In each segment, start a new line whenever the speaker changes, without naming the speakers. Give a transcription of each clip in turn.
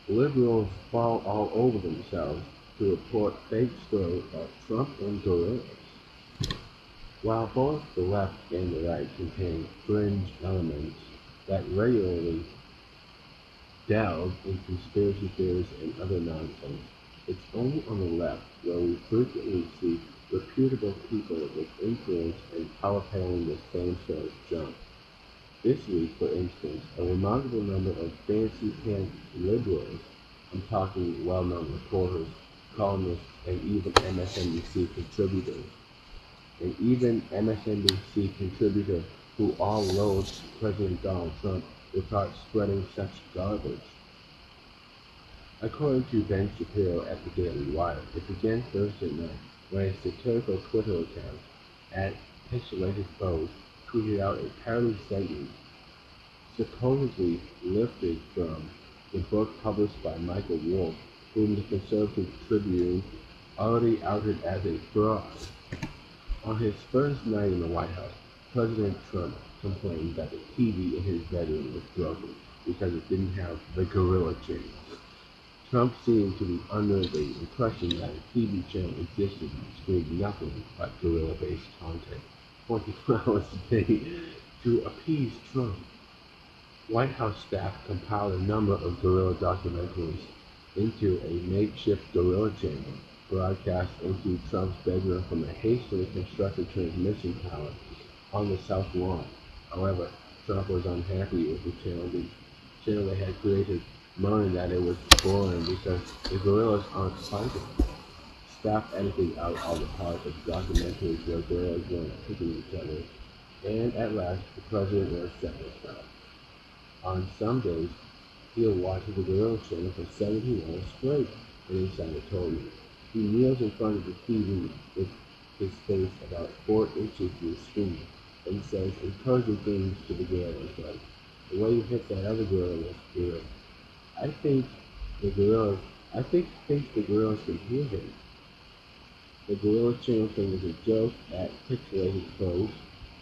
Liberals fall all over themselves to report fake stories about Trump and gorillas. While both the left and the right contain fringe elements that regularly delve in conspiracy theories and other nonsense, it's only on the left where we frequently see reputable people with influence and power peddling the same sort of junk. This week, for instance, a remarkable number of fancy-pants liberals, I'm talking well-known reporters, columnists, and even MSNBC contributor who all loathed President Donald Trump were caught spreading such garbage. According to Ben Shapiro at the Daily Wire, it began Thursday night when a satirical Twitter account at Pixelated Pose tweeted out a parody segment supposedly lifted from the book published by Michael Wolff, whom the Conservative Tribune already outed as a fraud. On his first night in the White House, President Trump complained that the TV in his bedroom was broken because it didn't have the Gorilla Channel. Trump seemed to be under the impression that a TV channel existed that screened nothing but gorilla-based content 24 hours a day to appease Trump. White House staff compiled a number of gorilla documentaries into a makeshift gorilla channel broadcast into Trump's bedroom from a hastily constructed transmission tower on the South Lawn. However, Trump was unhappy with the channel they had created, moaning that it was boring because the gorillas aren't fighting. Staff edited out all the parts of documentaries where gorillas weren't hitting each other, and at last the president was satisfied. On some days, he'll watch the gorilla channel for 17 hours straight, an insider told me. He kneels in front of the TV with his face about 4 inches from the screen and says encouraging things to the gorillas like, "The way you hit that other gorilla was good. I think the gorillas, I think he thinks the gorillas can hear him." The gorilla channel thing is a joke at Pixelated Pose.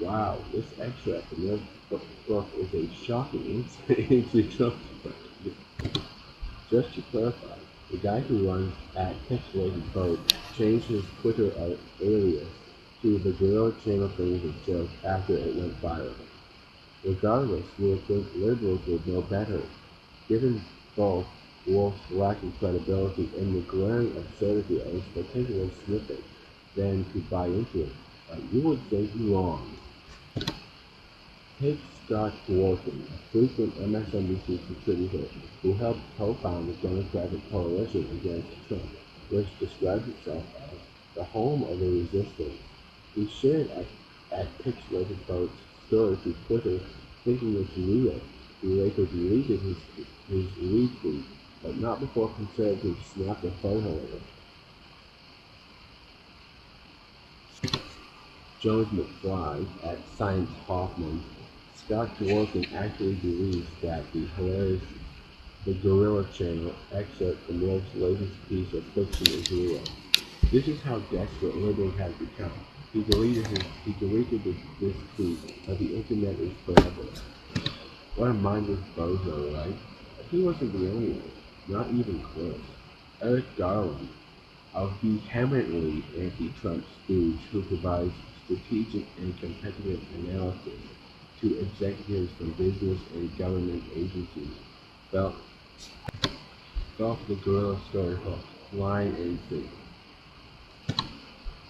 Wow, this extract from this book is a shocking insight into Trump's effect. Just to clarify, the guy who runs at Pixelated Pose changed his Twitter alias to the Gorilla Channel thing is a joke after it went viral. Regardless, you would think liberals would know better, given both Wolff's lacking credibility and the glaring absurdity of his particular snippet, than to buy into it. But you would think wrong. Take Scott Dworkin, a frequent MSNBC contributor who helped co-found the Democratic Coalition Against Trump, which describes itself as the home of the resistance. He shared at Pixelated Vote's story to Twitter thinking it's real. He later deleted his retweet, but not before conservatives snapped a photo of it. Jones McFly at Science Hoffman, Scott Dworkin actually believes that the hilarious The Gorilla Channel excerpt from Wolff's latest piece of fiction is real. This is how desperate liberals have become. He deleted this tweet, but the internet is forever. What a mindless bozo, right? He wasn't the only one, not even close. Eric Garland, a vehemently anti-Trump stooge who provides strategic and competitive analysis to executives from business and government agencies, felt the gorilla story hook, line and sinker.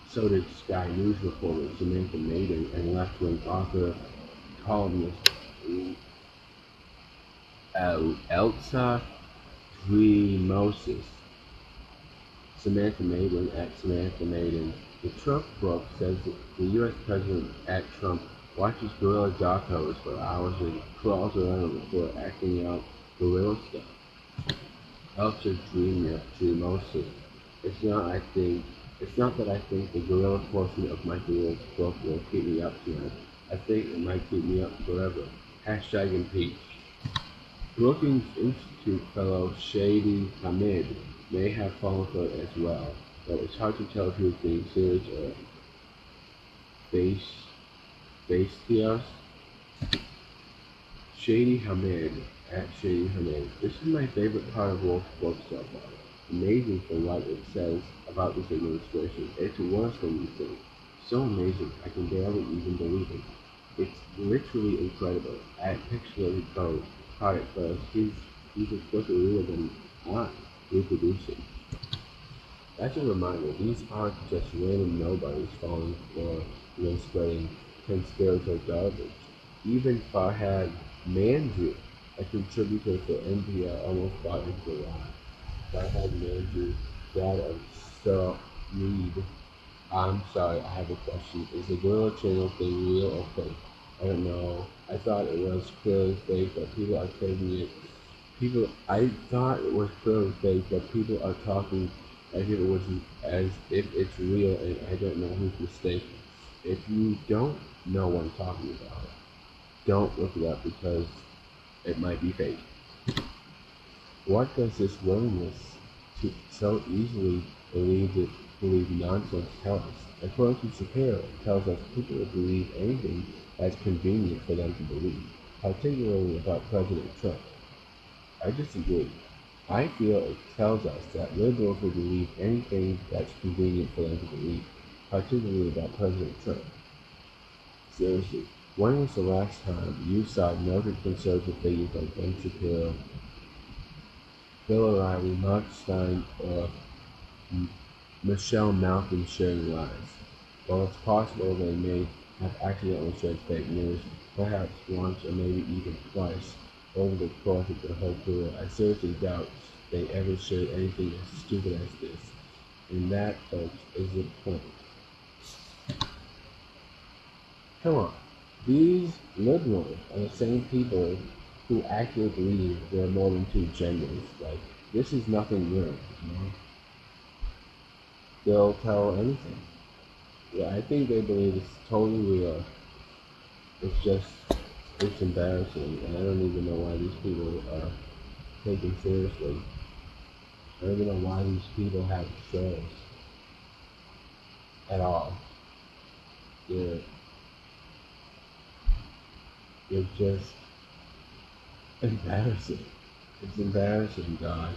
So did Sky News reporter Samantha Maiden and left-wing author columnist Elsa Dreamosis. Samantha Maiden at Samantha Maiden. The Trump book says that the U.S. President at Trump watches gorilla docos for hours and crawls around before acting out gorilla stuff. Elsa Dreamosis. It's not that I think the gorilla portion of Michael Wolff's book will keep me up tonight. I think it might keep me up forever. Hashtag impeach. Brookings Institute fellow Shadi Hamid may have fallen for it as well, though it's hard to tell if he was being serious or bestios. Shadi Hamid, at Shady Hernandez. This is my favorite part of Wolf's book so far. Amazing for what it says about this administration. It's worse than you think. So amazing, I can barely even believe it. It's literally incredible. At Pixelated Code, caught it first. He's a quicker reader than I, reproducing. As a reminder, these aren't just random nobodies falling for and spreading conspiratorial garbage. Even Farhad Manjoo, a contributor for NPR, almost bought into the lie. Farhad Manjoo, dad of Sarah Reed. I'm sorry, I have a question. Is the Gorilla Channel thing real or fake? I don't know. I thought it was clearly fake, but people are taking it. I thought it was clearly fake, but people are talking as if it was as if it's real, and I don't know who's mistaken. If you don't know what I'm talking about, don't look it up because it might be fake. What does this willingness to so easily believe nonsense tell us? According to Shapiro, it tells us people will believe anything that's convenient for them to believe, particularly about President Trump. I disagree. I feel it tells us that liberals will believe anything that's convenient for them to believe, particularly about President Trump. Seriously, when was the last time you saw noted conservative figures like Ben Shapiro, Bill O'Reilly, Mark Stein, or Michelle Malkin sharing lies? While it's possible they may have accidentally shared fake news, perhaps once or maybe even twice over the course of their whole career, I seriously doubt they ever shared anything as stupid as this. And that, folks, is the point. Come on. These liberals are the same people who actually believe there are more than two genders. Like, this is nothing new, you know? They'll tell anything. Yeah, I think they believe it's totally real. It's just, it's embarrassing, and I don't even know why these people are taken seriously. I don't even know why these people have shows at all. They're, they're just embarrassing. It's embarrassing, God.